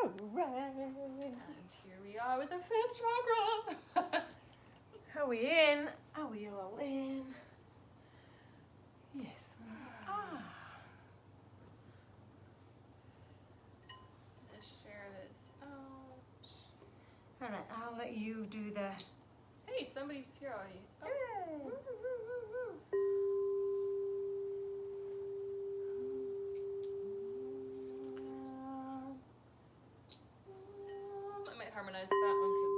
Alright. And here we are with the 5th chakra. Are we in? Are we all in? Yes, we are. Just share this out. Alright, I'll let you do that. Hey, somebody's here already. Oh. Yay. Woo, woo, woo, woo. I might harmonize with that one because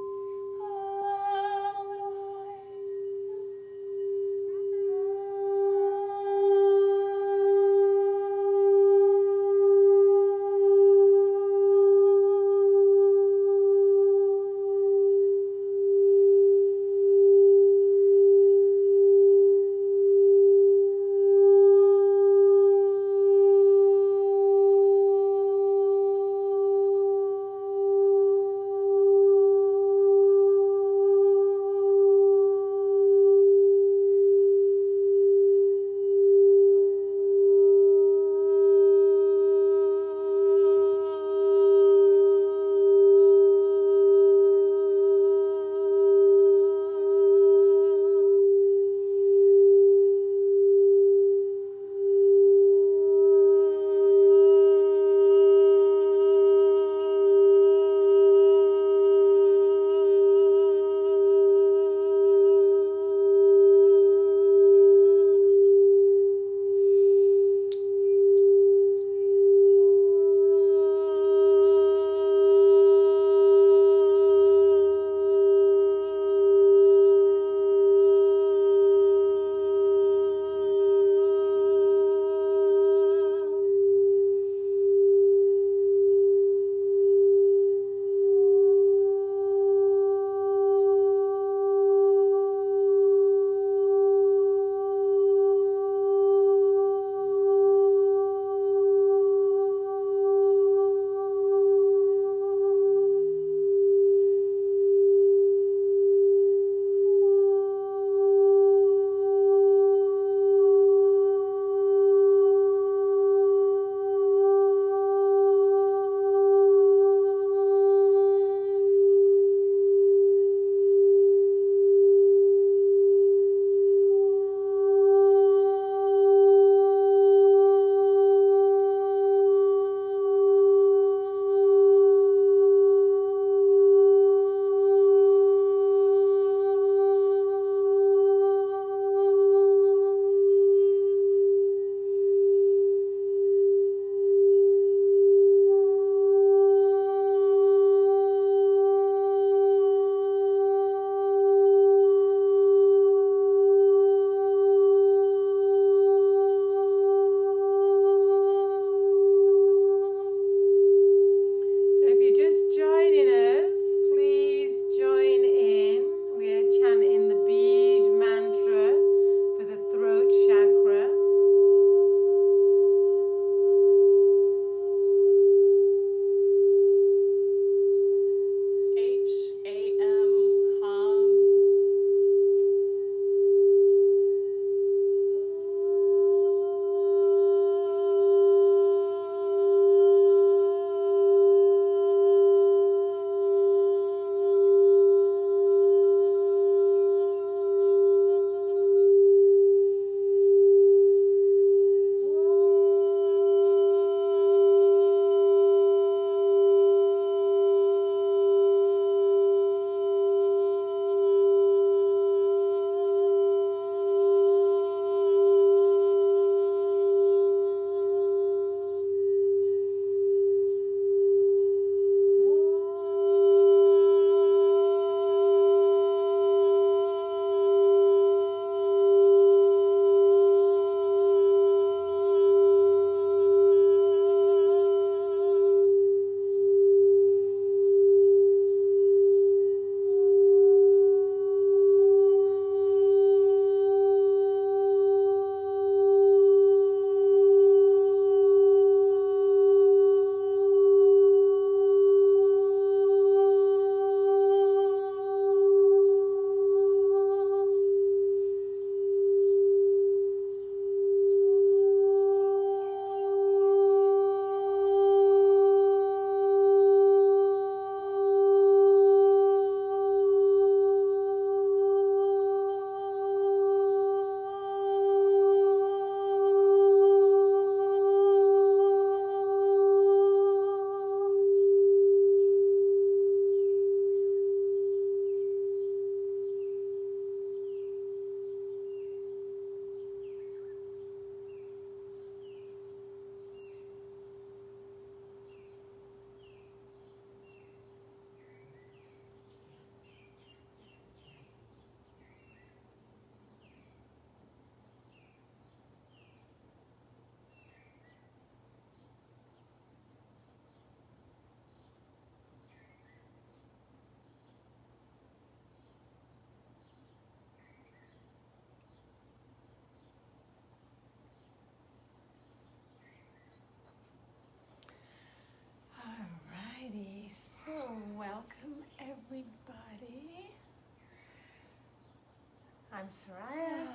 I'm Soraya.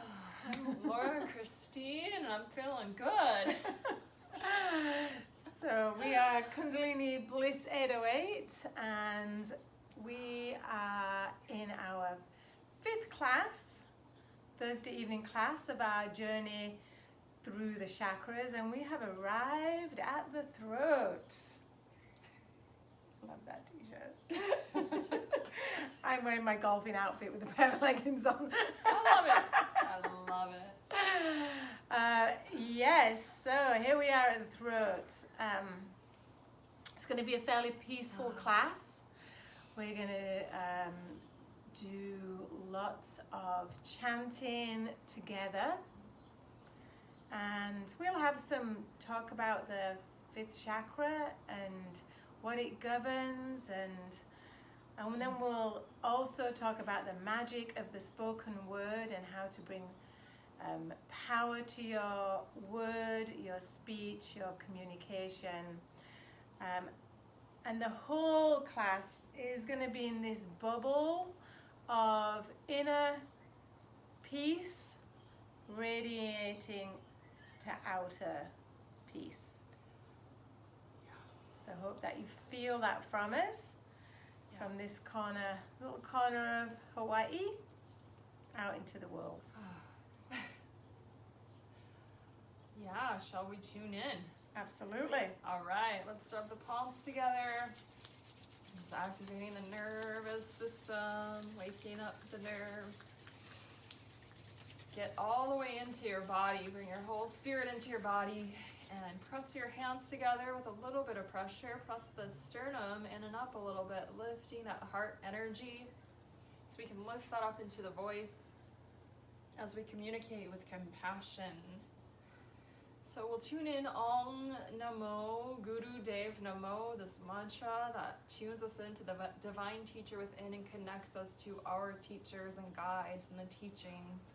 I'm Laura Christine, and I'm feeling good. So we are Kundalini Bliss 808, and we are in our 5th class, Thursday evening class of our journey through the chakras, and we have arrived at the throat. Love that t-shirt. I'm wearing my golfing outfit with a pair of leggings on. I love it. Yes, so here we are at the throat. It's going to be a fairly peaceful class. We're going to do lots of chanting together. And we'll have some talk about the 5th chakra and what it governs, and then we'll also talk about the magic of the spoken word and how to bring power to your word, your speech, your communication. And the whole class is going to be in this bubble of inner peace radiating to outer peace. So I hope that you feel that from us, from this little corner of Hawaii, out into the world. Yeah, shall we tune in? Absolutely. All right, let's rub the palms together. Just activating the nervous system, waking up the nerves. Get all the way into your body. Bring your whole spirit into your body and press your hands together with a little bit of pressure. Press the sternum in and up a little bit, lifting that heart energy so we can lift that up into the voice as we communicate with compassion. So we'll tune in Om Namo Guru Dev Namo, this mantra that tunes us into the divine teacher within and connects us to our teachers and guides and the teachings.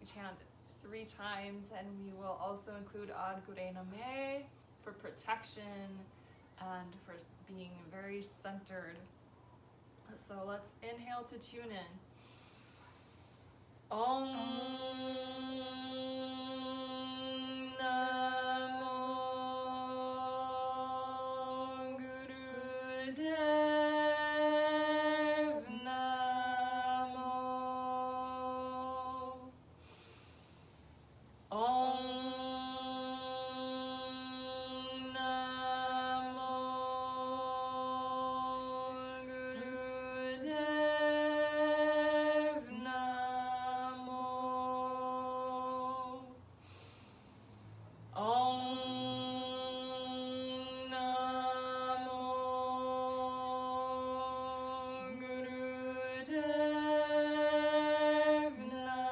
We chant 3 times, and we will also include Ad Gure Name for protection and for being very centered. So let's inhale to tune in. Om Namo Guru Dev Namo. Om Namo Guru Dev Namo. Om Namo Guru Dev Namo.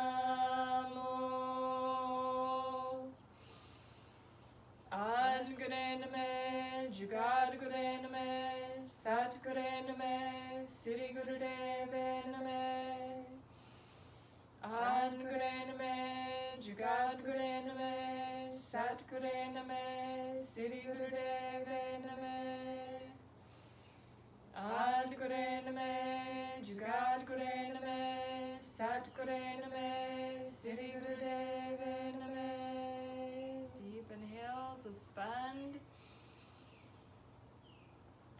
Ad Gure Name, Jugad Gure Name, Sat Gure Name, Siri Guru Dev Name. Ad Gure Name, Jugad Gure Name, Sat Gure Name, Siri Guru Dev Name. Ad Gure Name, Jugad Gure Name, Sat Gure Name, Siri Guru Dev Name. Deep inhale, suspend.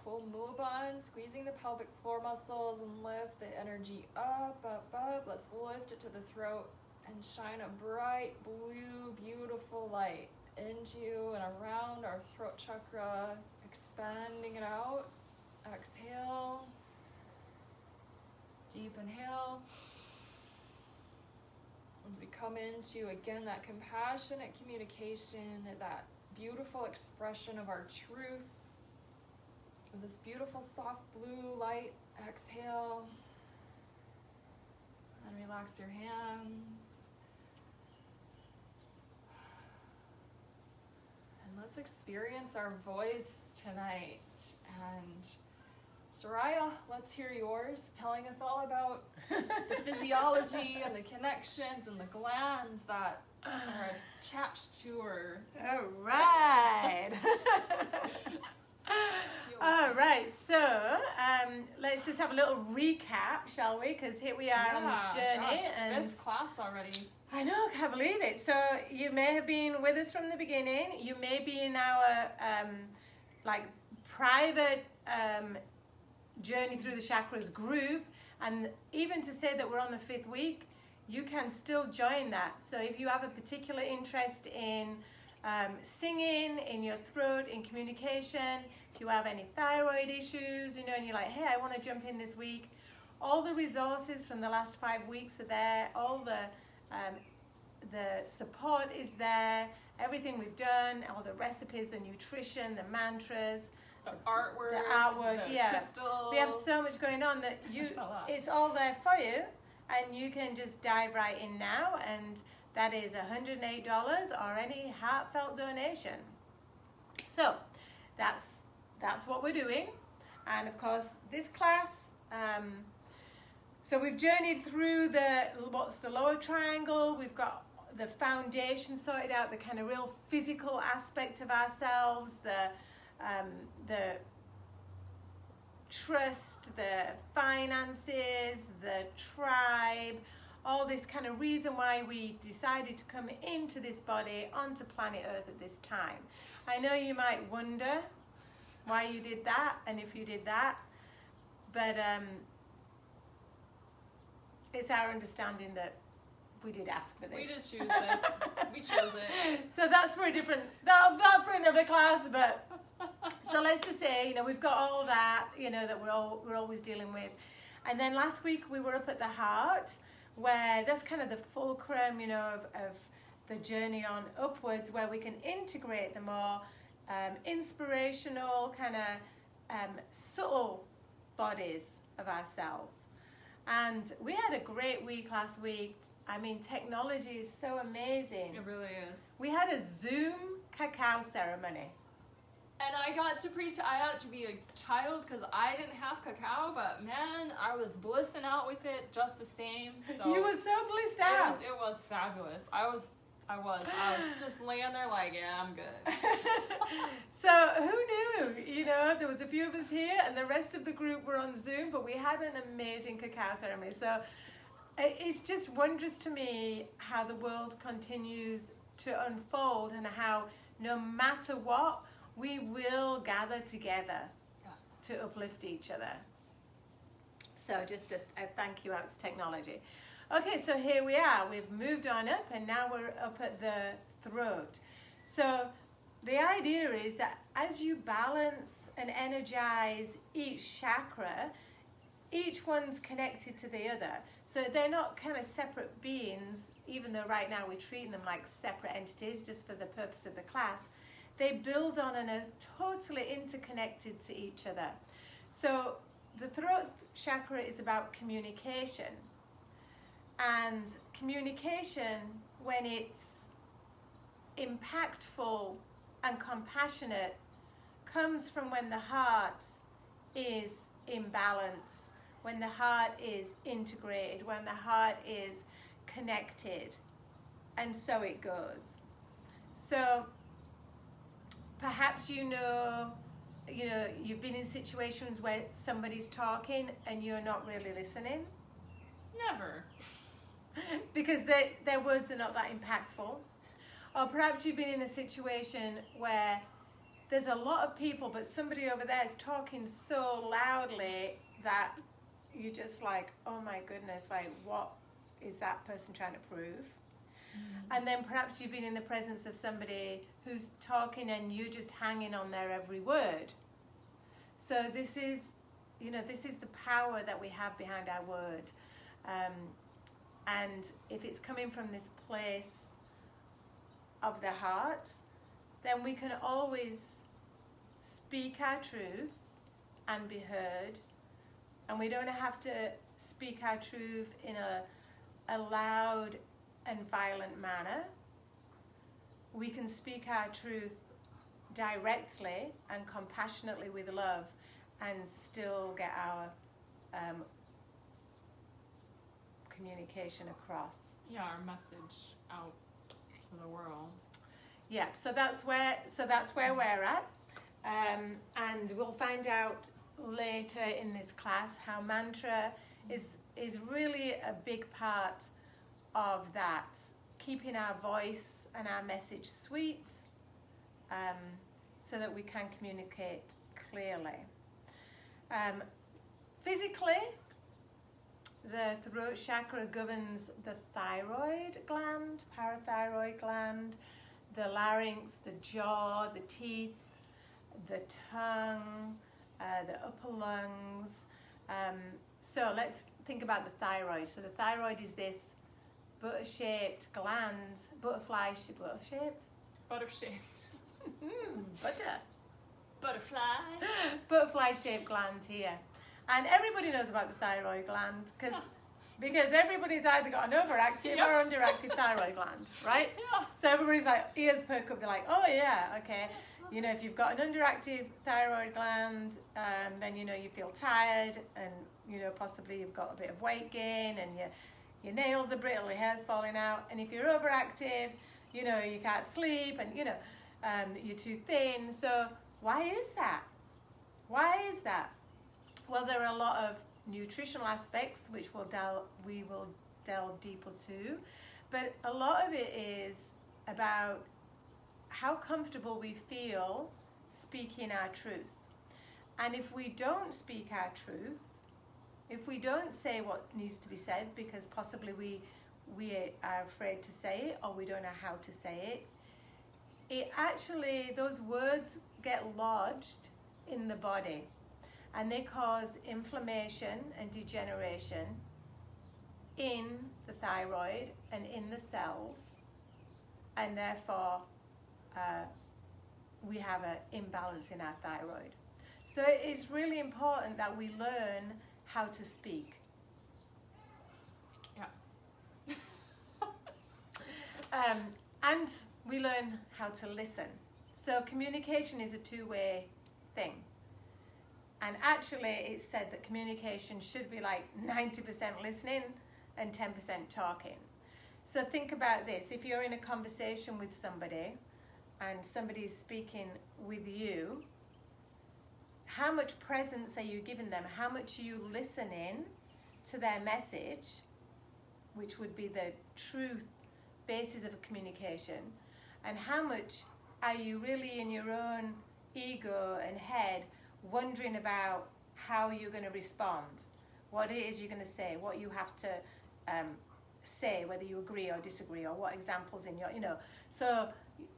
Pull Mulaband, squeezing the pelvic floor muscles and lift the energy up, up, up. Let's lift it to the throat and shine a bright blue, beautiful light into and around our throat chakra, expanding it out. Exhale. Deep inhale. As we come into, again, that compassionate communication, that beautiful expression of our truth, with this beautiful soft blue light. Exhale. And relax your hands. And let's experience our voice tonight. And Soraya, let's hear yours, telling us all about the physiology and the connections and the glands that are attached to her. All right. All right. So let's just have a little recap, shall we? Because here we are on this journey. Gosh, and 5th class already. I know, I can't believe it. So you may have been with us from the beginning. You may be in our like private journey through the chakras group. And even to say that we're on the 5th week, you can still join that. So if you have a particular interest in singing, in your throat, in communication, if you have any thyroid issues, you know, and you're like, hey, I want to jump in this week, all the resources from the last 5 weeks are there. All the support is there. Everything we've done, all the recipes, the nutrition, the mantras, the artwork, the crystals. We have so much going on that it's all there for you, and you can just dive right in now, and that is $108 or any heartfelt donation. So that's what we're doing. And of course this class, so we've journeyed through what's the lower triangle. We've got the foundation sorted out, the kind of real physical aspect of ourselves, the trust, the finances, the tribe, all this kind of reason why we decided to come into this body, onto planet Earth at this time. I know you might wonder why you did that and if you did that, but it's our understanding that we did ask for this. We did choose this. We chose it. So that's for a different, not for another class, but so let's just say, you know, we've got all that, you know, that we're always dealing with. And then last week we were up at the heart, where that's kind of the fulcrum, you know, of the journey on upwards, where we can integrate the more inspirational, kind of subtle bodies of ourselves. And we had a great week last week. I mean, technology is so amazing. It really is. We had a Zoom cacao ceremony. And I got to be a child because I didn't have cacao, but man, I was blissing out with it just the same. So You were so blissed out. It was fabulous. I was just laying there like, yeah, I'm good. So who knew? You know, there was a few of us here and the rest of the group were on Zoom, but we had an amazing cacao ceremony. So it's just wondrous to me how the world continues to unfold, and how no matter what, we will gather together to uplift each other. So just a thank you out to technology. Okay, so here we are. We've moved on up, and now we're up at the throat. So the idea is that as you balance and energize each chakra, each one's connected to the other. So they're not kind of separate beings, even though right now we're treating them like separate entities just for the purpose of the class. They build on and are totally interconnected to each other. So the throat chakra is about communication. And communication, when it's impactful and compassionate, comes from when the heart is in balance, when the heart is integrated, when the heart is connected. And so it goes. So perhaps you know, you've been in situations where somebody's talking and you're not really listening. Never. Because their words are not that impactful. Or perhaps you've been in a situation where there's a lot of people, but somebody over there is talking so loudly that you're just like, oh my goodness, like what is that person trying to prove? And then perhaps you've been in the presence of somebody who's talking and you're just hanging on their every word. So this is the power that we have behind our word. And if it's coming from this place of the heart, then we can always speak our truth and be heard. And we don't have to speak our truth in a loud and violent manner. We can speak our truth directly and compassionately with love and still get our communication across. Yeah, our message out to the world. Yeah, so that's where we're at, and we'll find out later in this class how mantra is really a big part of that, keeping our voice and our message sweet, so that we can communicate clearly. Physically, the throat chakra governs the thyroid gland, parathyroid gland, the larynx, the jaw, the teeth, the tongue, the upper lungs. So let's think about the thyroid. So the thyroid is this butter-shaped gland, butter-shaped? Butter-shaped. Butter. Butterfly. Butterfly-shaped gland here. And everybody knows about the thyroid gland because everybody's either got an overactive or underactive thyroid gland, right? Yeah. So everybody's like, ears perk up, they're like, oh yeah, okay. You know, if you've got an underactive thyroid gland, then you know you feel tired, and you know possibly you've got a bit of weight gain, and your nails are brittle, your hair's falling out. And if you're overactive, you know you can't sleep, and you know you're too thin. So why is that? Why is that? Well, there are a lot of nutritional aspects which we will delve deeper to, but a lot of it is about how comfortable we feel speaking our truth. And if we don't speak our truth, if we don't say what needs to be said because possibly we are afraid to say it, or we don't know how to say it actually, those words get lodged in the body, and they cause inflammation and degeneration in the thyroid and in the cells, and therefore we have an imbalance in our thyroid. So it's really important that we learn how to speak. Yeah. And we learn how to listen. So communication is a two-way thing. And actually it's said that communication should be like 90% listening and 10% talking. So think about this. If you're in a conversation with somebody and somebody's speaking with you, how much presence are you giving them? How much are you listening to their message, which would be the truth basis of a communication? And how much are you really in your own ego and head wondering about how you're going to respond, what it is you're going to say, what you have to say, whether you agree or disagree, or what examples in your, you know. So,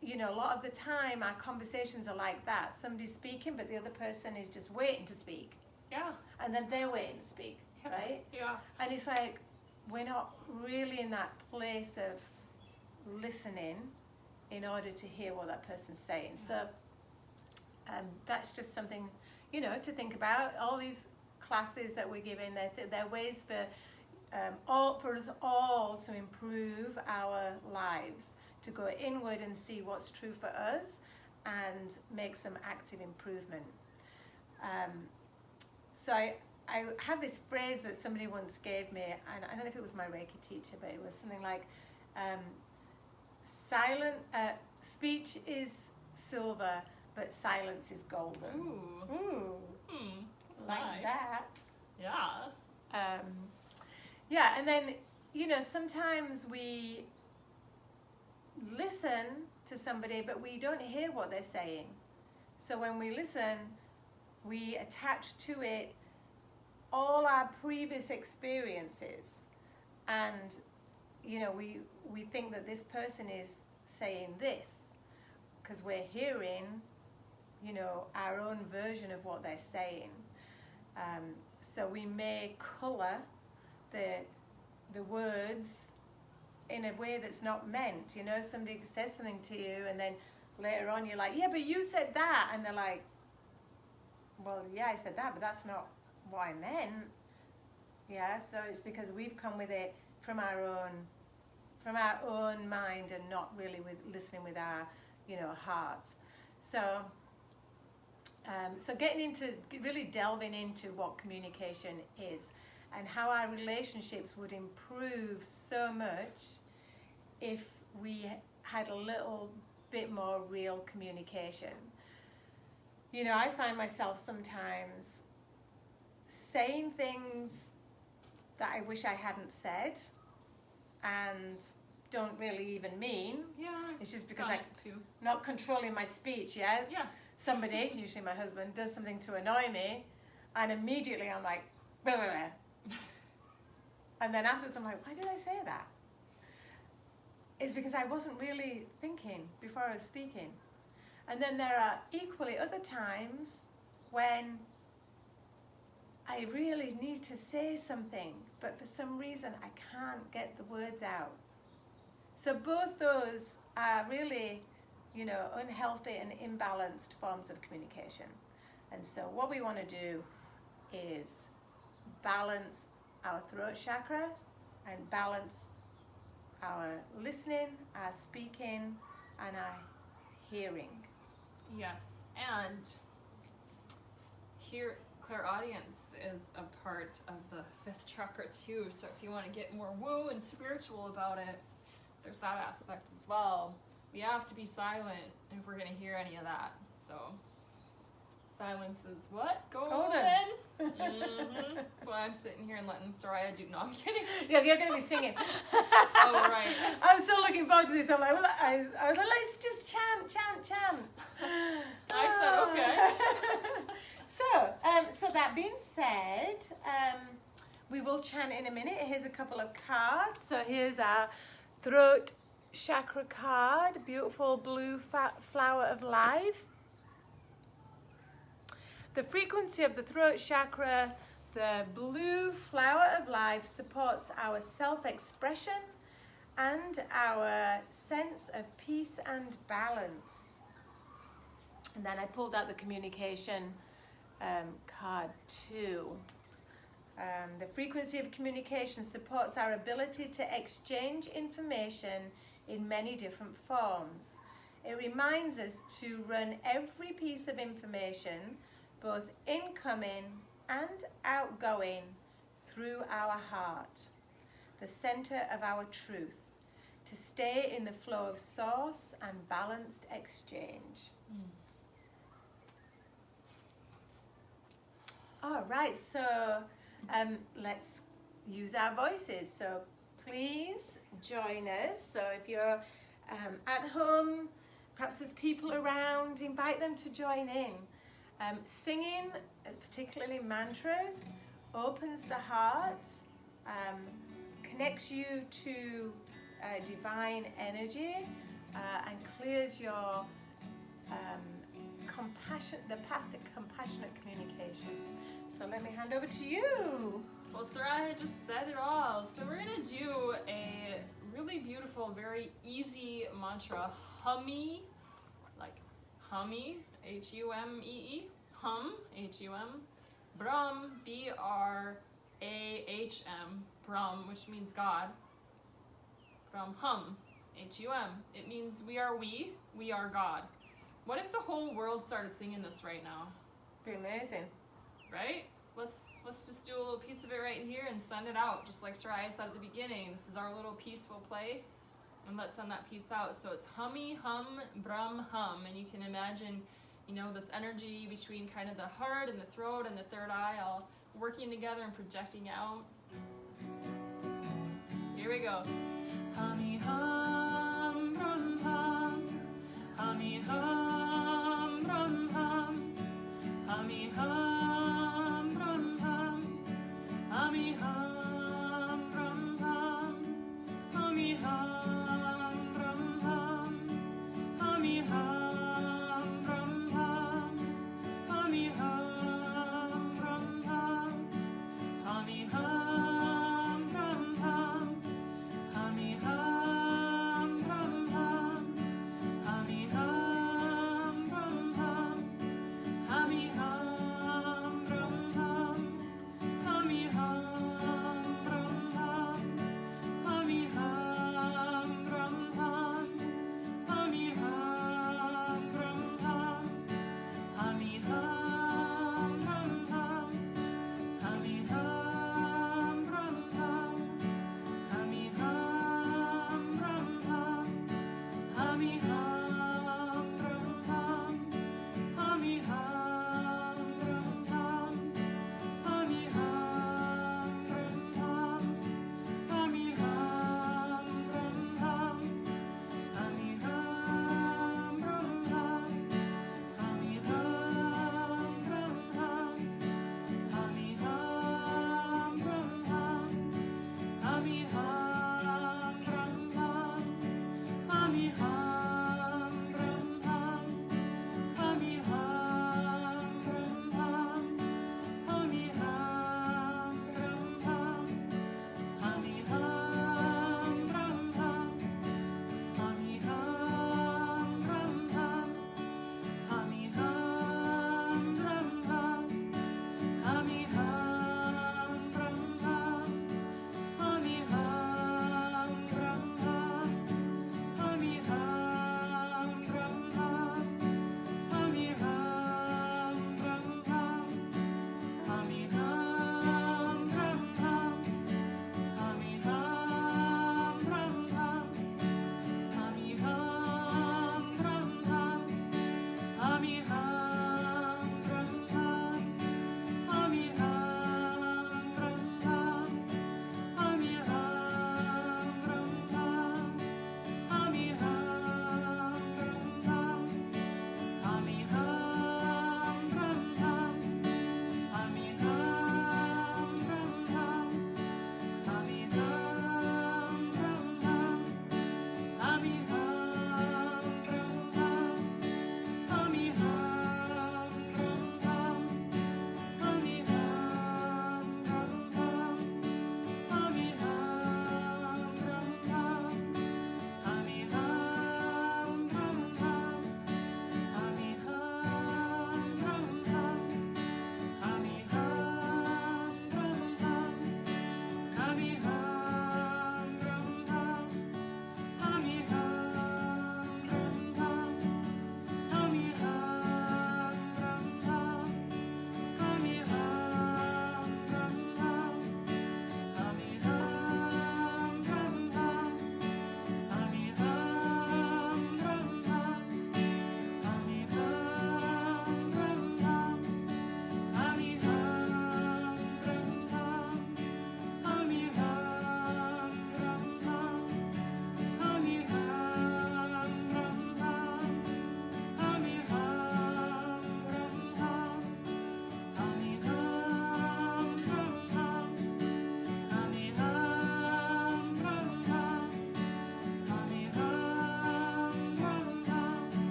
you know, a lot of the time our conversations are like that. Somebody's speaking, but the other person is just waiting to speak. Yeah. And then they're waiting to speak, right? Yeah. And it's like, we're not really in that place of listening in order to hear what that person's saying. So that's just something, you know, to think about. All these classes that we're giving, they're ways for us all to improve our lives, to go inward and see what's true for us and make some active improvement. So I have this phrase that somebody once gave me, and I don't know if it was my Reiki teacher, but it was something like, speech is silver, but silence is golden. Ooh. Like Nice. that. Yeah. Yeah, and then, you know, sometimes we listen to somebody, but we don't hear what they're saying. So when we listen, we attach to it all our previous experiences, and, you know, we think that this person is saying this because we're hearing, you know, our own version of what they're saying. So we may colour the words in a way that's not meant. You know, somebody says something to you, and then later on you're like, yeah, but you said that, and they're like, well, yeah, I said that, but that's not what I meant. Yeah, so it's because we've come with it from our own mind, and not really with listening with our, you know, heart. So getting into, really delving into what communication is and how our relationships would improve so much if we had a little bit more real communication. You know, I find myself sometimes saying things that I wish I hadn't said and don't really even mean. Yeah. It's just because I'm I'm not controlling my speech, yeah? Yeah. Somebody, usually my husband, does something to annoy me, and immediately I'm like, blah, blah, blah. And then afterwards I'm like, why did I say that? It's because I wasn't really thinking before I was speaking. And then there are equally other times when I really need to say something, but for some reason I can't get the words out. So both those are really, unhealthy and imbalanced forms of communication. And so what we want to do is balance our throat chakra and balance our listening, our speaking, and our hearing. Yes, and here, clairaudience is a part of the 5th chakra too, so if you want to get more woo and spiritual about it, there's that aspect as well. We have to be silent if we're going to hear any of that, so silence is what? Golden! Mm-hmm. That's why I'm sitting here and letting Soraya do, no, I'm kidding. Yeah, you're going to be singing. Oh, right. I'm so looking forward to this. I'm like, I was like, let's just chant. I said, okay. So that being said, we will chant in a minute. Here's a couple of cards. So here's our throat chakra card, beautiful blue flower of life. The frequency of the throat chakra, the blue flower of life, supports our self-expression and our sense of peace and balance. And then I pulled out the communication card too. The frequency of communication supports our ability to exchange information in many different forms. It reminds us to run every piece of information, both incoming and outgoing, through our heart, the center of our truth, to stay in the flow of source and balanced exchange. All right, so let's use our voices. So please join us. So if you're at home, perhaps there's people around, invite them to join in. Singing, particularly mantras, opens the heart, connects you to divine energy, and clears your the path to compassionate communication. So let me hand over to you. Well, Soraya just said it all. So we're going to do a really beautiful, very easy mantra. Hummy, like hummy, H-U-M-E-E, hum, H-U-M, Brahm, B-R-A-H-M, Brahm, which means God. Brahm, hum, H-U-M. It means we are God. What if the whole world started singing this right now? Be amazing. Right? Let's just do a little piece of it right here and send it out, just like Soraya said at the beginning. This is our little peaceful place, and let's send that piece out. So it's hummy, hum, Brahm, hum, and you can imagine, this energy between kind of the heart and the throat and the third eye all working together and projecting out. Here we go. Hummy, hum, Brahm, hum, hummy, hum, Brahm, hum, hummy, hum, Brahm, hum, hummy, hum, Brahm, hum, hummy, hum, Brahm, hum, hummy, hum, Brahm, hum, hummy, hum, Brahm, hum, hummy, hum, Brahm, hum, hummy, hum, Brahm, hum, hummy, hum,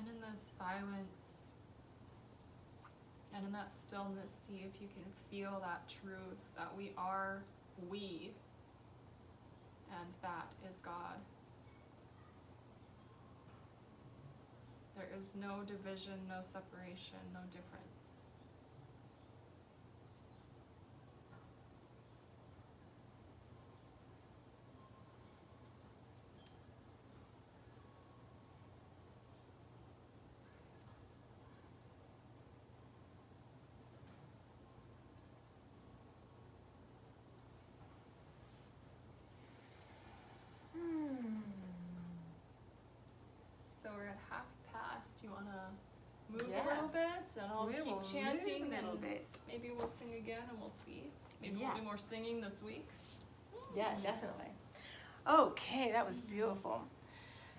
And in the silence and in that stillness, see if you can feel that truth that we are we, and that is God. There is no division, no separation, no difference. So we're at half past. You want to move a little bit, and I'll keep chanting a little bit. Maybe we'll sing again, and we'll see. Maybe we'll do more singing this week. Yeah, definitely. Okay, that was beautiful.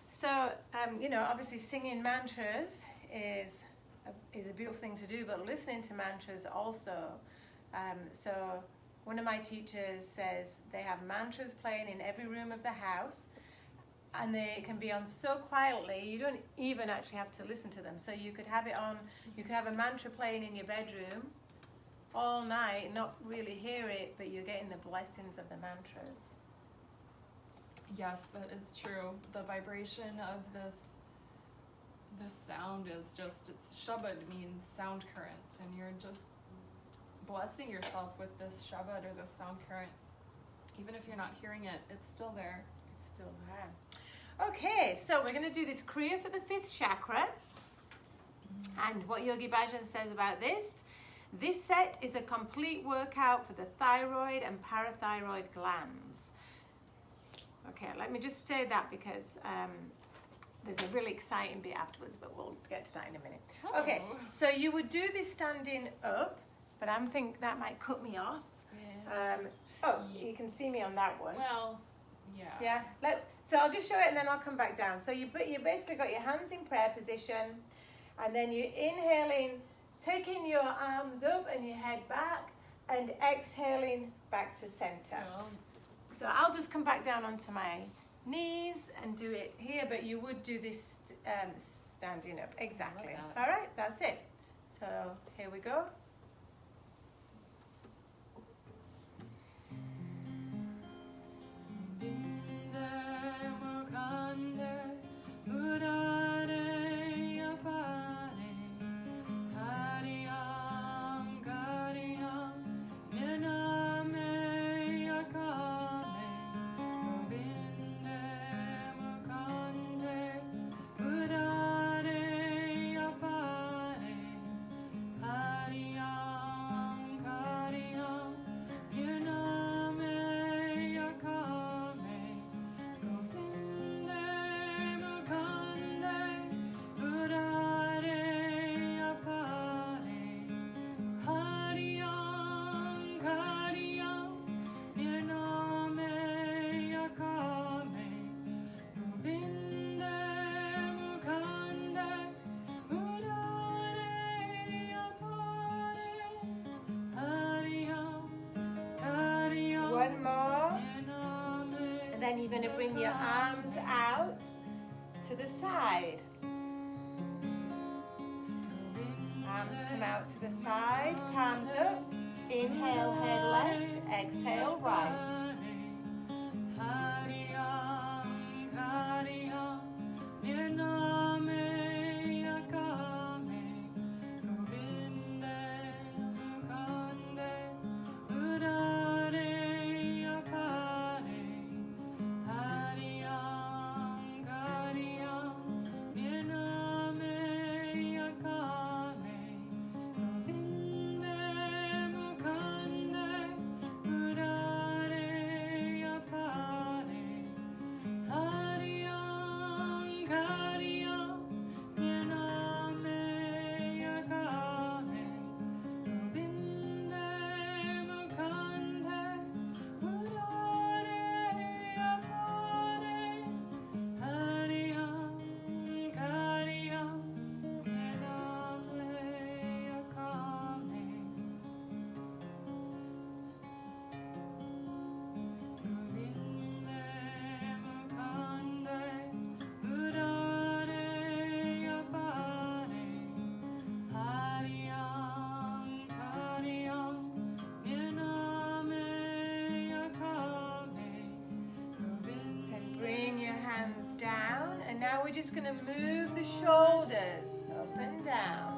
So, obviously singing mantras is a beautiful thing to do, but listening to mantras also. So one of my teachers says they have mantras playing in every room of the house, and they can be on so quietly you don't even actually have to listen to them. So you could have it on, you could have a mantra playing in your bedroom all night, not really hear it, but you're getting the blessings of the mantras. Yes, that is true. The vibration of this sound is just, Shabad means sound current, and you're just blessing yourself with this Shabad or this sound current. Even if you're not hearing it, it's still there. It's still there. Okay, so we're going to do this Kriya for the 5th chakra. And what Yogi Bhajan says about this set is a complete workout for the thyroid and parathyroid glands. Okay, let me just say that because there's a really exciting bit afterwards, but we'll get to that in a minute. Okay, so you would do this standing up, but I think that might cut me off. You can see me on that one. Well, yeah. Yeah. So I'll just show it and then I'll come back down. So you basically got your hands in prayer position, and then you're inhaling, taking your arms up and your head back, and exhaling back to center. So I'll just come back down onto my knees and do it here, but you would do this standing up. Exactly. All right, that's it. So here we go. One more, and then you're going to bring your arms out to the side. Arms come out to the side, palms up. Inhale, head left, exhale, right. we're just going to move the shoulders up and down.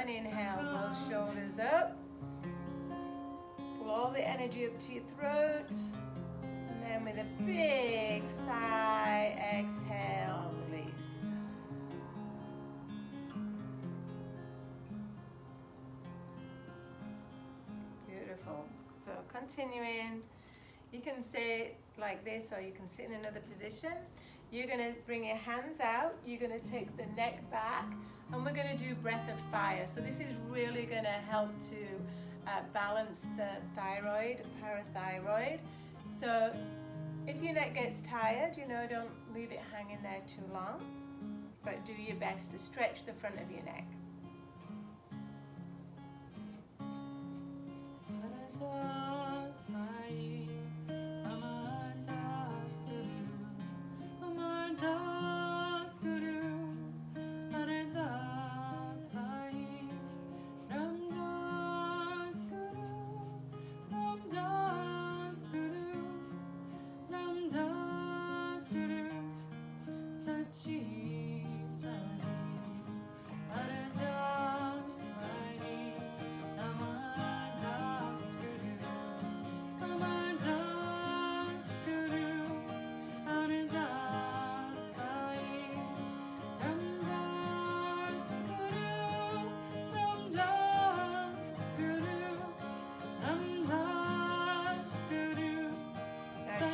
Inhale, both shoulders up. Pull all the energy up to your throat. And then with a big sigh, exhale, release. Beautiful. So continuing, you can sit like this or you can sit in another position. You're going to bring your hands out. You're going to take the neck back. And we're going to do breath of fire. So this is really going to help to balance the thyroid, parathyroid. So if your neck gets tired, don't leave it hanging there too long, but do your best to stretch the front of your neck.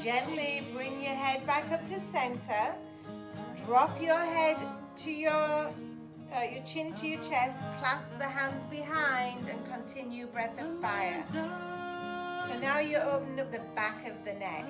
Gently bring your head back up to center. Drop your head to your chin to your chest. Clasp the hands behind and continue breath of fire. So now you open up the back of the neck.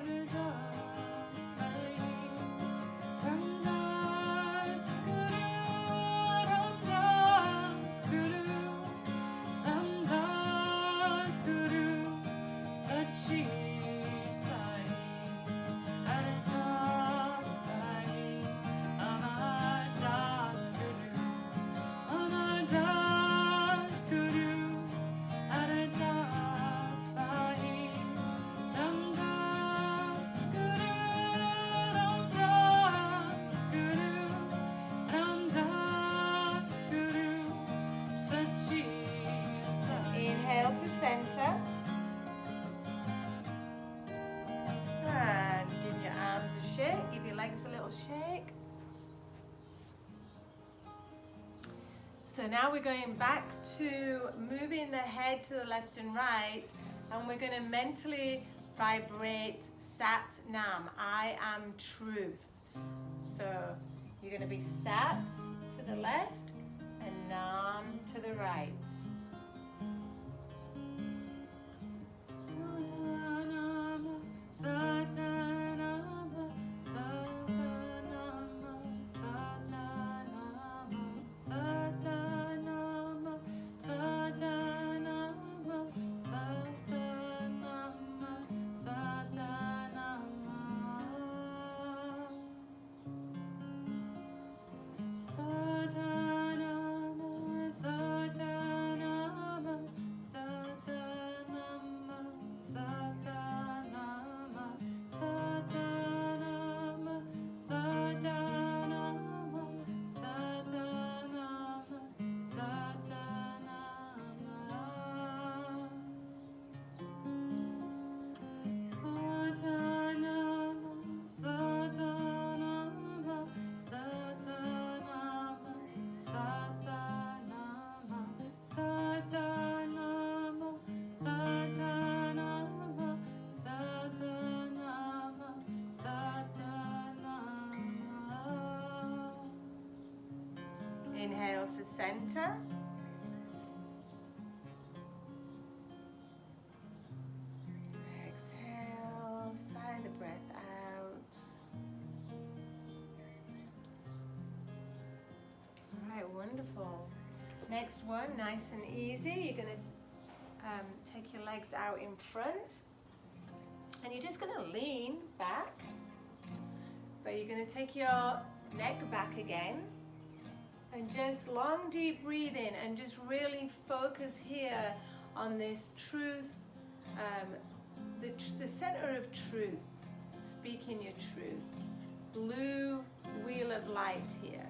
Center. And give your arms a shake, give your legs a little shake. So now we're going back to moving the head to the left and right, and we're going to mentally vibrate Sat Nam, I am truth. So you're going to be Sat to the left and Nam to the right. center. Exhale, sigh the breath out. All right, wonderful. Next one, nice and easy. You're going to take your legs out in front. And you're just going to lean back. But you're going to take your neck back again. And just long, deep breathing. And just really focus here on this truth. The center of truth. Speaking your truth. Blue wheel of light here.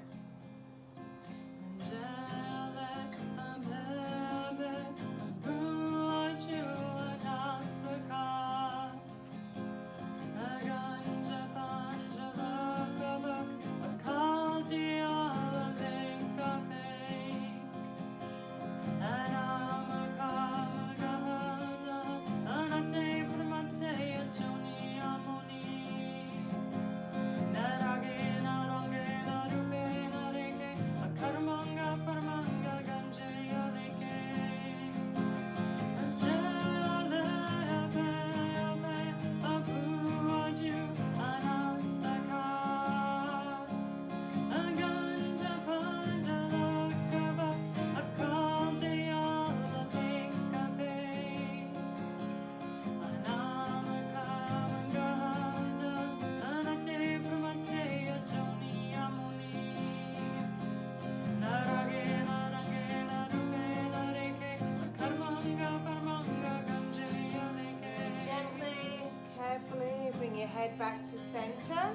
Head back to center.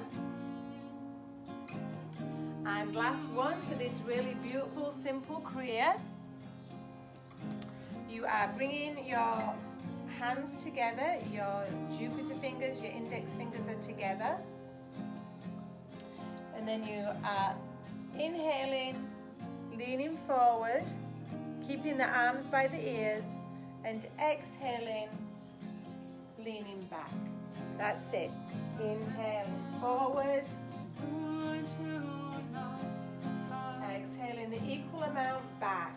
And last one for this really beautiful, simple Kriya. You are bringing your hands together, your Jupiter fingers, your index fingers are together. And then you are inhaling, leaning forward, keeping the arms by the ears, and exhaling, leaning back. That's it. Inhale forward. Exhaling the equal amount back.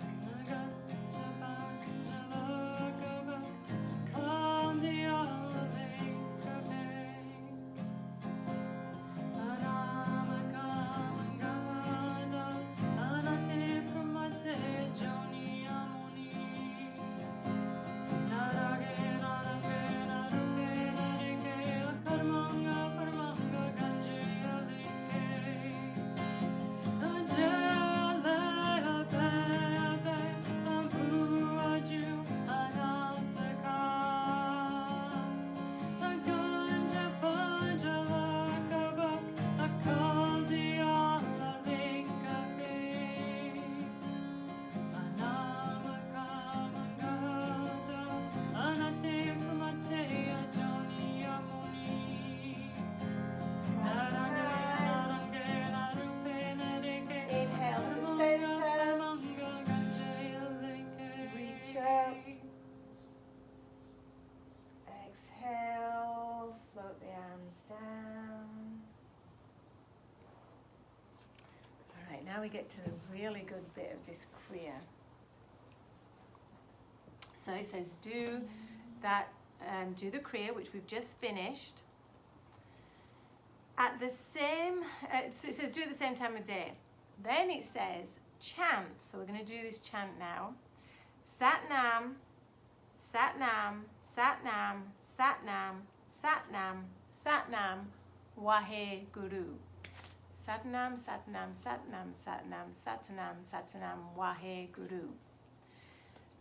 Now we get to the really good bit of this Kriya. So it says do the Kriya, which we've just finished. At the same, so it says do at the same time of day. Then it says chant. So we're going to do this chant now. Sat Nam, Sat Nam, Sat Nam, Sat Nam, Sat Nam, Sat Nam, Wahe Guru. Satnam, Satnam, Satnam, Satnam, Satnam, Satnam, Wahe Guru.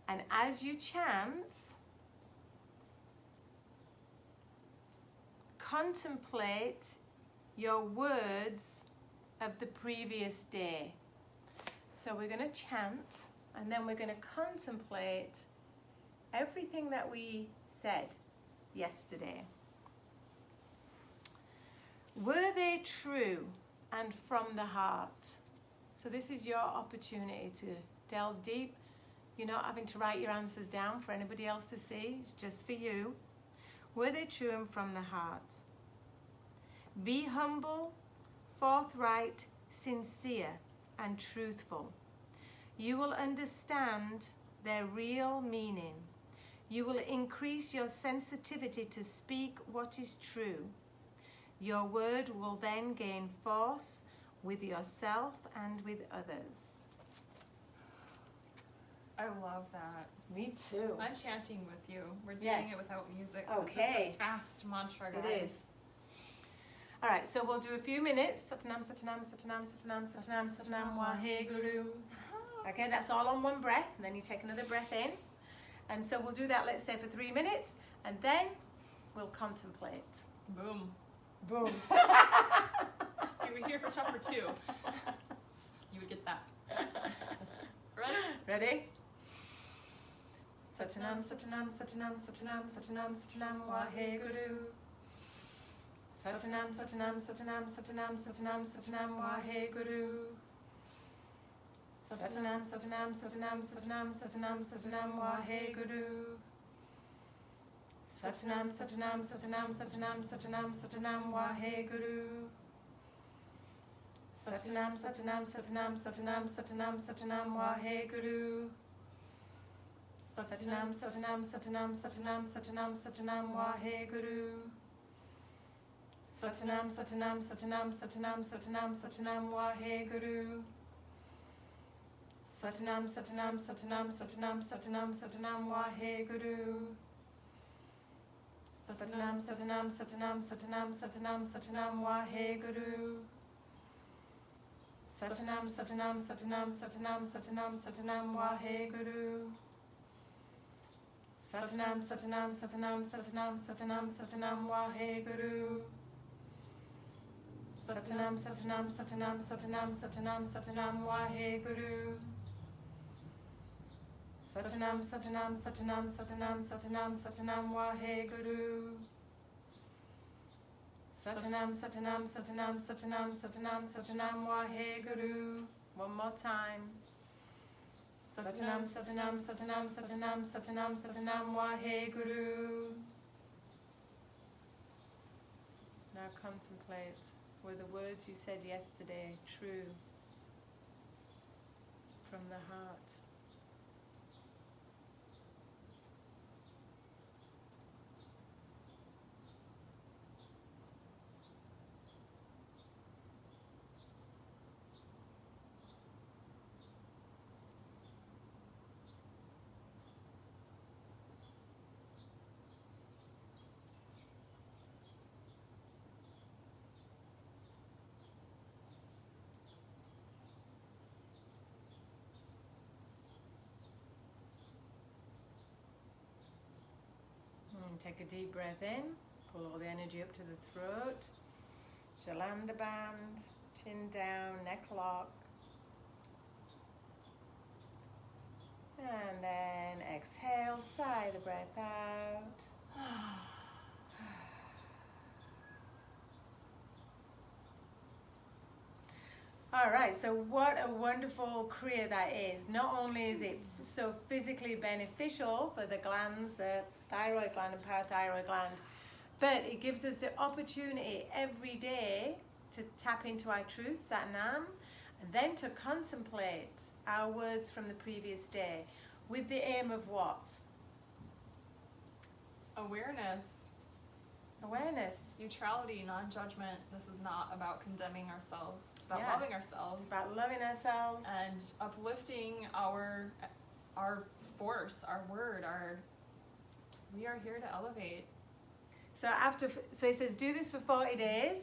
And as you chant, contemplate your words of the previous day. So we're going to chant, and then we're going to contemplate everything that we said yesterday. Were they true and from the heart? So this is your opportunity to delve deep. You're not having to write your answers down for anybody else to see. It's just for you. Were they true and from the heart? Be humble, forthright, sincere, and truthful. you will understand their real meaning. You will increase your sensitivity to speak what is true. Your word will then gain force with yourself and with others. I love that. Me too. I'm chanting with you. We're doing it without music. Okay. It's a fast mantra, guys. It is. All right, so we'll do a few minutes. Satanam, Satanam, Satanam, Satanam, Satanam, Satanam, Waheguru. Okay, that's all on one breath, and then you take another breath in. And so we'll do that, let's say, for 3 minutes, and then we'll contemplate. Boom. Boom. If you were here for chapter 2, you would get that. Ready? Ready? Satanam, Satanam, Satanam, Satanam, Satanam, Satanam, Waheguru. Satanam, Satanam, Satanam, Satanam, Satanam, Satanam, Waheguru. Satanam, Satanam, Satanam, Satanam, Satanam, Satanam, Waheguru. Satanam, Satanam, Satanam, Satanam, Satanam, Satanam, Waheguru. Satanam, Satanam, Satanam, Satanam, Satanam, Satanam, Waheguru. Satanam, Satanam, Satanam, Satanam, Satanam, Satanam, Waheguru. Satanam, Satanam, Satanam, Satanam, Satanam, Satanam, Waheguru. Satanam, Satanam, Satanam, Satanam, Satanam, Satanam, Waheguru. Satanam, Satanam, Satanam, Satanam, Satanam, Satanam, Waheguru. Satanam, Satanam, Satanam, Satanam, Satanam, Satanam, Waheguru. Satanam, Satanam, Satanam, Satanam, Satanam, Satanam, Waheguru. Satanam, Satanam, Satanam, Satanam, Satanam, Satanam, Waheguru. Satanam, Satanam, Satanam, Satanam, Satanam, Satanam, Waheguru. Satanam, Satanam, Satanam, Satanam, Satanam, Satanam, Waheguru. One more time. Satanam, Satanam, Satanam, Satanam, Satanam, Satanam, Waheguru. Now contemplate, were the words you said yesterday true from the heart? Take a deep breath in, pull all the energy up to the throat, Jalanda band, chin down, neck lock. And then exhale, sigh the breath out. All right, so what a wonderful Kriya that is. Not only is it so physically beneficial for the glands, the thyroid gland and parathyroid gland, but it gives us the opportunity every day to tap into our truth, Satnam, and then to contemplate our words from the previous day with the aim of what? Awareness. Awareness. Neutrality, non-judgment. This is not about condemning ourselves. It's about loving ourselves. It's about loving ourselves. And uplifting our force, our word, we are here to elevate. So he says, do this for 40 days.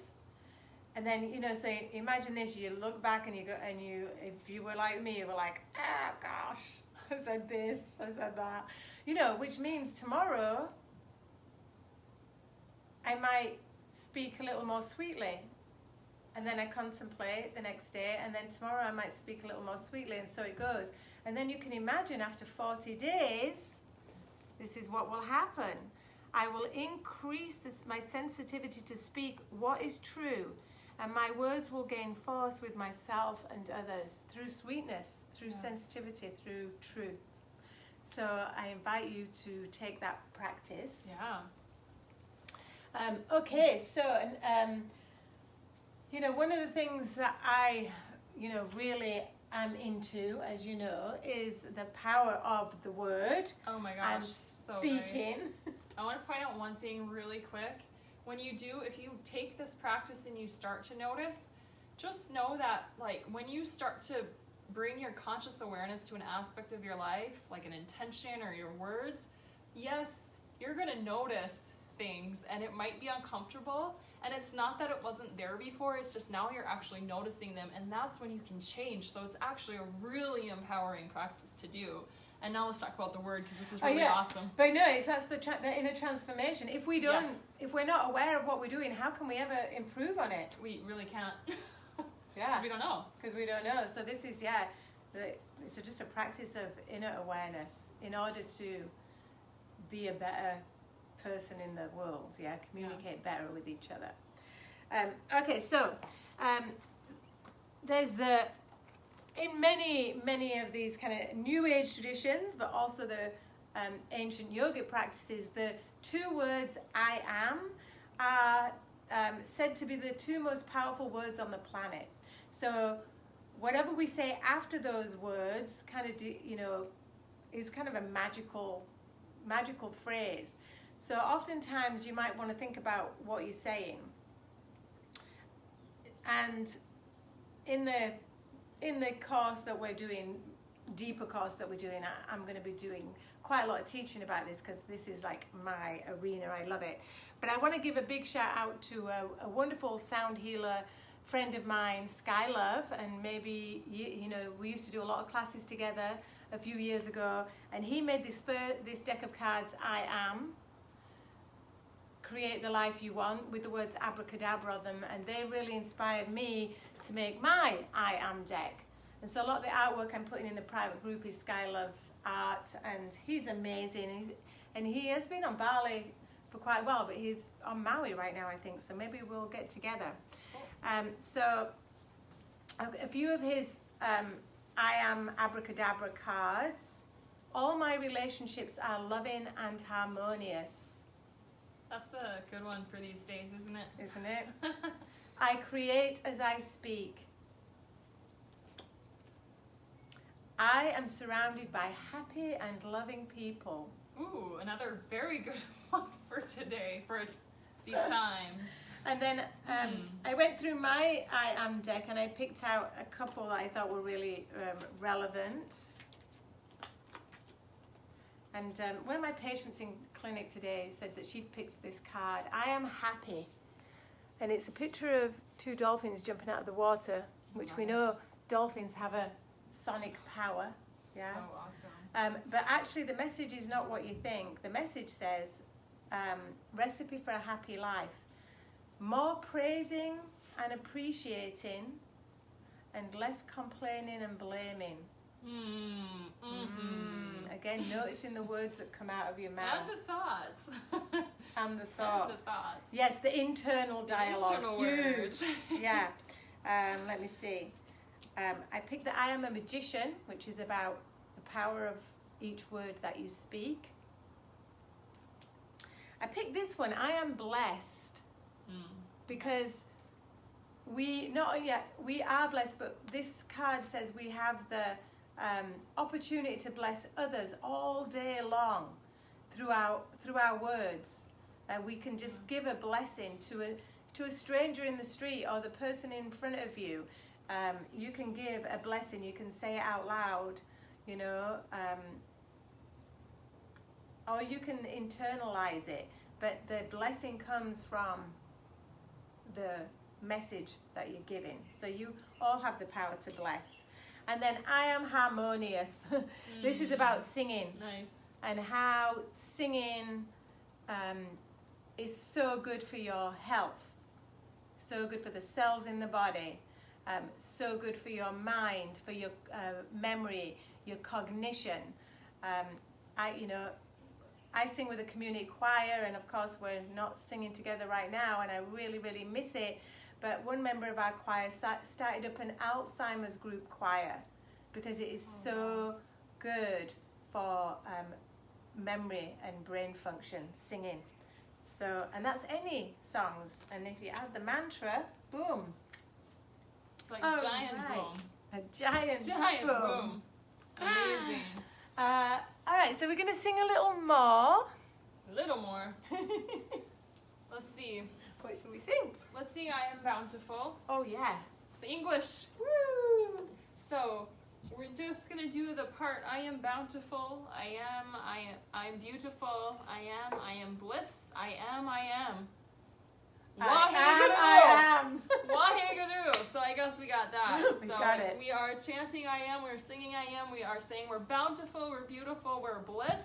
And then, so imagine this, you look back and if you were like me, you were like, oh gosh, I said this, I said that. Which means tomorrow, I might speak a little more sweetly, and then I contemplate the next day, and then tomorrow I might speak a little more sweetly, and so it goes. And then you can imagine after 40 days, this is what will happen. I will increase my sensitivity to speak what is true, and my words will gain force with myself and others through sweetness, through sensitivity, through truth. So I invite you to take that practice. Yeah. Okay, so one of the things that I really I'm into, as you know, is the power of the word. Oh my gosh, and so speaking. Right. I want to point out one thing really quick. When you do, if you take this practice and you start to notice, just know that like when you start to bring your conscious awareness to an aspect of your life, like an intention or your words, yes, you're going to notice things and it might be uncomfortable. And it's not that it wasn't there before, it's just now you're actually noticing them, and that's when you can change. So it's actually a really empowering practice to do. And now let's talk about the word, because this is really awesome. But no, that's the inner transformation. If we don't, if we're not aware of what we're doing, how can we ever improve on it? We really can't. Because we don't know. Because we don't know. So this is, it's just a practice of inner awareness in order to be a better person in the world, communicate better with each other. Okay, so there's in many of these kind of new age traditions, but also the ancient yogic practices, the two words I am are said to be the two most powerful words on the planet. So whatever we say after those words kind of is kind of a magical phrase. So oftentimes you might want to think about what you're saying. And in the course that we're doing, deeper course that we're doing, I'm going to be doing quite a lot of teaching about this, because this is like my arena. I love it. But I want to give a big shout out to a wonderful sound healer friend of mine, Sky Love, and maybe we used to do a lot of classes together a few years ago, and he made this deck of cards, I Am, create the life you want, with the words abracadabra on them, and they really inspired me to make my I Am deck. And so a lot of the artwork I'm putting in the private group is Sky Love's art, and he's amazing, and he has been on Bali for quite a while, but he's on Maui right now, I think, so maybe we'll get together. So a few of his I Am Abracadabra cards. All my relationships are loving and harmonious. That's a good one for these days, isn't it? Isn't it? I create as I speak. I am surrounded by happy and loving people. Ooh, another very good one for today, for these times. And then I went through my I Am deck and I picked out a couple that I thought were really relevant. And one of my patients in clinic today said that she'd picked this card, I am happy. And it's a picture of two dolphins jumping out of the water, which we know dolphins have a sonic power. Yeah? So awesome. But actually the message is not what you think. The message says, recipe for a happy life. More praising and appreciating, and less complaining and blaming. Again, noticing the words that come out of your mouth. And the thoughts. And the thoughts. And the thoughts. Yes, the internal dialogue. Internal huge. words. Yeah. Let me see. I picked the I Am a Magician, which is about the power of each word that you speak. I picked this one, I am blessed. Because we are blessed, but this card says we have the opportunity to bless others all day long through our words. We can just give a blessing to a stranger in the street or the person in front of you. You can give a blessing. You can say it out loud, or you can internalize it. But the blessing comes from the message that you're giving. So you all have the power to bless. And then I am harmonious. This is about singing. Nice. And how singing is so good for your health, so good for the cells in the body, so good for your mind, for your memory, your cognition. I sing with a community choir, and of course we're not singing together right now, and I really, really miss it. But one member of our choir started up an Alzheimer's group choir, because it is so good for memory and brain function, singing. So, and that's any songs. And if you add the mantra, boom. Like giant boom. A giant boom. Amazing. All right, so we're going to sing a little more. A little more. Let's see. What should we sing? Let's sing I Am Bountiful. Oh, yeah. It's English. Woo! So we're just going to do the part I am bountiful. I'm beautiful. I am bliss. I am. I am. Waheguru. So I guess we got that. We got it. We are chanting I am, we're singing I am, we are saying we're bountiful, we're beautiful, we're bliss.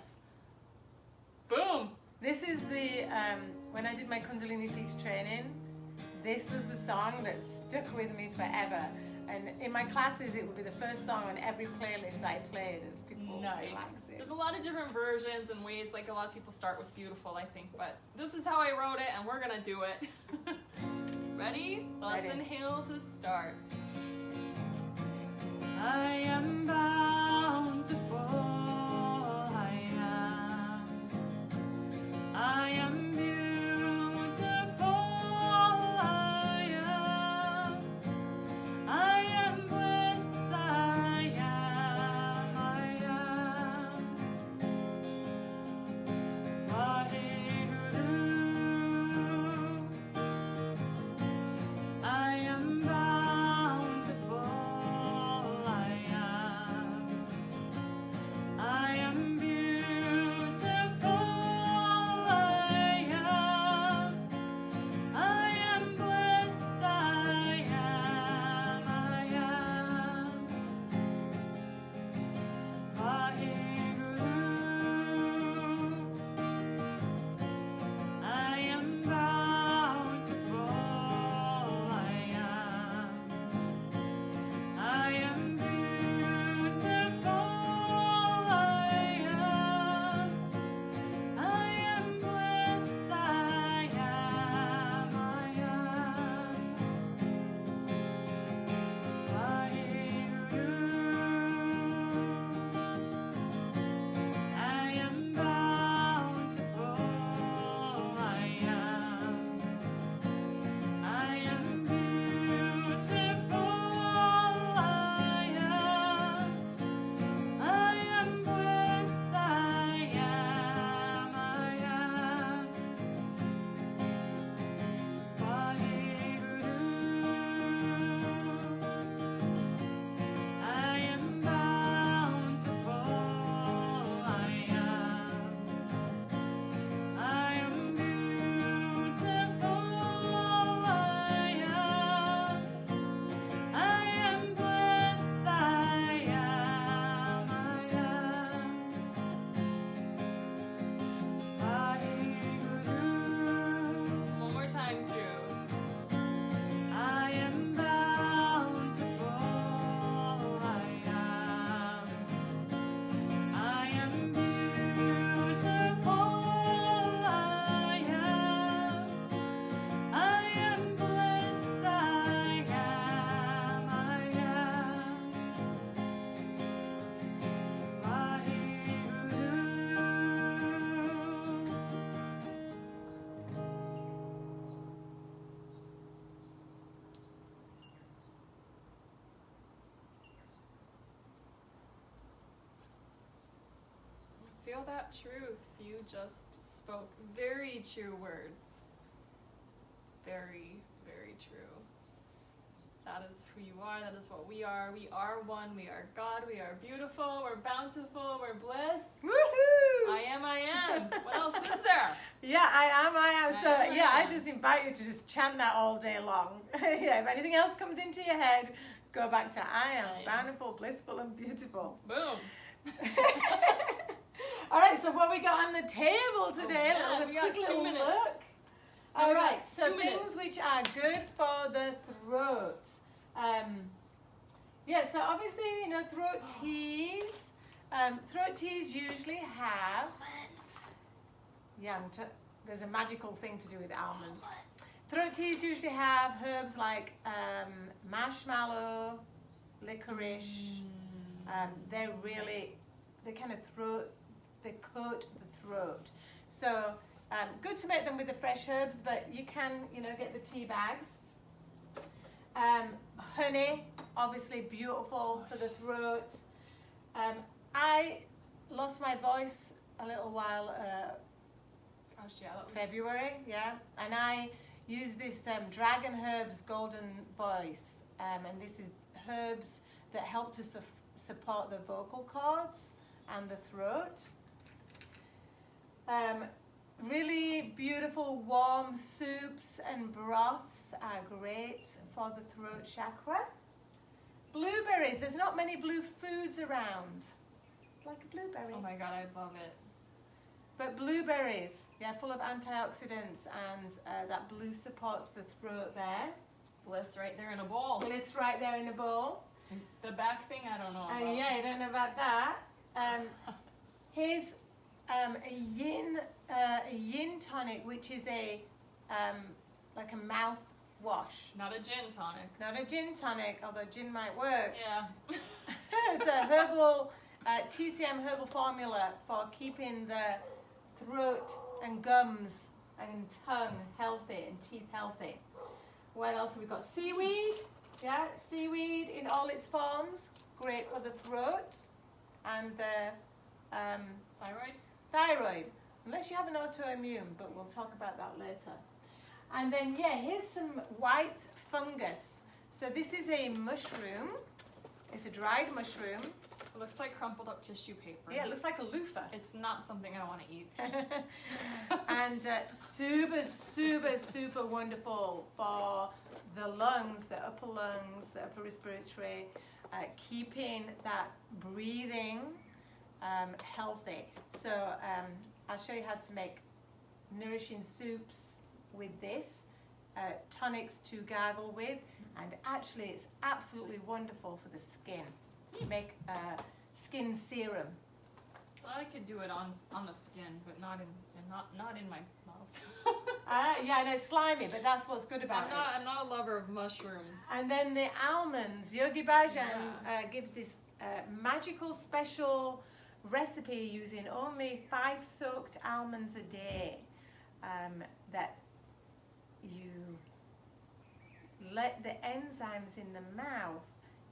Boom. This is the, when I did my Kundalini teacher training, this was the song that stuck with me forever. And in my classes, it would be the first song on every playlist I played as people Nice. relaxed it. There's a lot of different versions and ways, like a lot of people start with beautiful, I think, but this is how I wrote it and we're gonna do it. Ready? Let's Ready. inhale to start. I am bountiful. I am beautiful. I am bliss. I am. Waheguru. I am bountiful. I am beautiful. I am bliss. I am. Waheguru. I am bountiful. I am beautiful. I am bliss. I am. Waheguru. I am bountiful. I am beautiful. I am bliss. I am. Waheguru. I am bountiful. I am beautiful. I am bliss. I am. Waheguru. One more time through. I am bountiful. I am beautiful. I am bliss. I am. Waheguru. Feel that truth. You just spoke very true words. Very, very true. That is who you are. That is what we are. We are one. We are God. We are beautiful. We're bountiful. We're bliss. Woohoo! I am. What else is there? Yeah, I am. So, I am. yeah, I just invite you to just chant that all day long. Yeah, if anything else comes into your head, go back to I am bountiful, blissful, and beautiful. Boom. All right, so what we got on the table today? Oh, Let's we have a got quick 2 little minutes. look. We All got right, so 2 minutes. things which are good for the throat. Yeah, so obviously, you know, throat teas. Throat teas usually have. Yeah, there's a magical thing to do with almonds. Throat teas usually have herbs like marshmallow, licorice. They kind of they coat the throat. So good to make them with the fresh herbs, but you can, you know, get the tea bags. Honey, obviously beautiful for the throat. I lost my voice a little while, Gosh, yeah, that was... February, yeah. And I use this Dragon Herbs Golden Voice. And this is herbs that help to support the vocal cords and the throat. Really beautiful warm soups and broths are great for the throat chakra. Blueberries, there's not many blue foods around. Like a blueberry. Oh my god, I love it. But blueberries, yeah, full of antioxidants, and that blue supports the throat there. Bliss right there in a bowl. Bliss right there in a bowl. The back thing, I don't know about. Yeah, I don't know about that. Here's a yin tonic, which is like a mouth wash. Not a gin tonic. Not a gin tonic, although gin might work. Yeah. It's a herbal, TCM herbal formula for keeping the throat and gums and tongue healthy and teeth healthy. What else have we got? Seaweed. Yeah, seaweed in all its forms. Great for the throat and the thyroid. Unless you have an autoimmune, but we'll talk about that later. And then, yeah, here's some white fungus. So this is a mushroom. It's a dried mushroom. It looks like crumpled up tissue paper. Yeah, it looks like a loofah. It's not something I want to eat. And super, super, super wonderful for the lungs, the upper respiratory, keeping that breathing healthy. So I'll show you how to make nourishing soups with this, tonics to gargle with, and actually it's absolutely wonderful for the skin. Make skin serum. Well, I could do it on the skin, but not in my mouth. Yeah, I know, slimy, but that's what's good about it. I'm not a lover of mushrooms. And then the almonds. Yogi Bhajan gives this magical special recipe using only 5 soaked almonds a day. That you let the enzymes in the mouth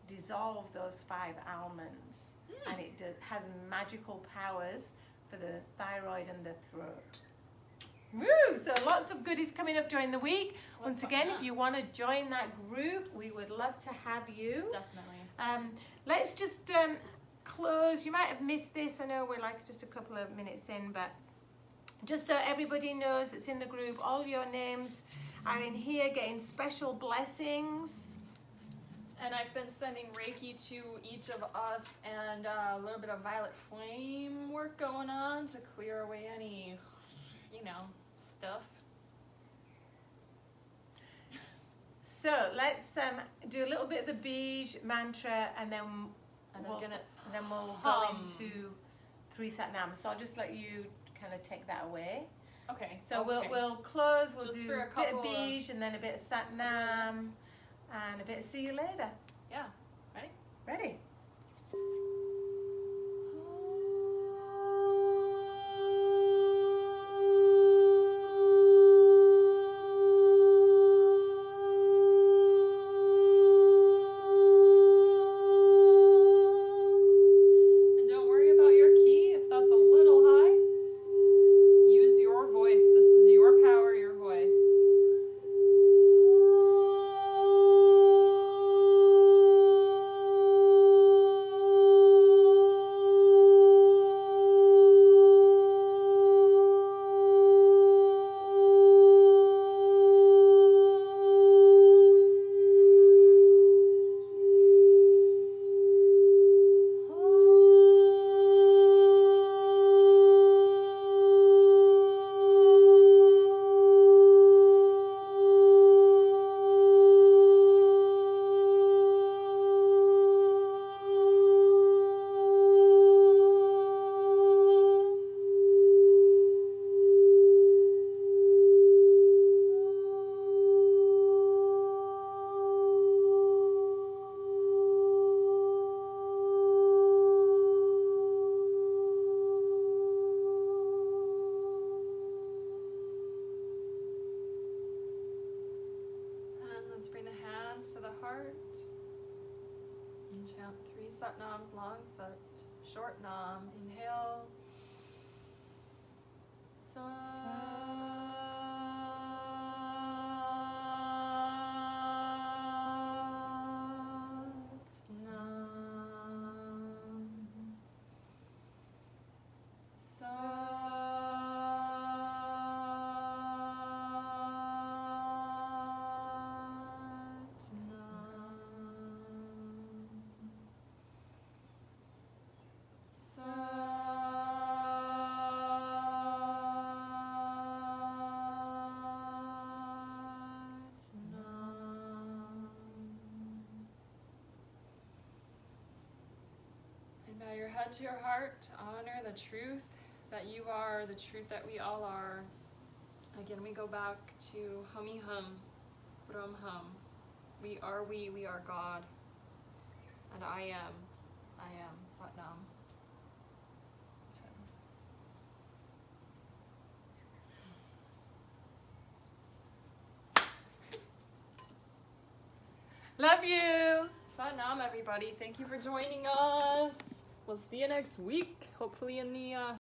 dissolve those 5 almonds, and it has magical powers for the thyroid and the throat. Woo! So lots of goodies coming up during the week. Once again, if you want to join that group, we would love to have you. Definitely. Let's just close. You might have missed this. I know we're like just a couple of minutes in, but just so everybody knows that's in the group, all your names are in here getting special blessings. And I've been sending Reiki to each of us, and a little bit of violet flame work going on to clear away any, stuff. So let's do a little bit of the Bij mantra, and then we'll go into 3 Sat Nam. So I'll just let you kind of take that away. Okay. So we'll close. We'll just do a bit of Bij, and then a bit of Sat Nam, and a bit of see you later. Yeah. Ready? Ready. chant 3 Sat Nams, long Sat, short Nam. Inhale. Bow your head to your heart. Honor the truth that you are, the truth that we all are. Again, we go back to Hum-y Hum, Brahm Hum. We are God. And I am Satnam. Love you. Satnam, everybody. Thank you for joining us. We'll see you next week, hopefully in the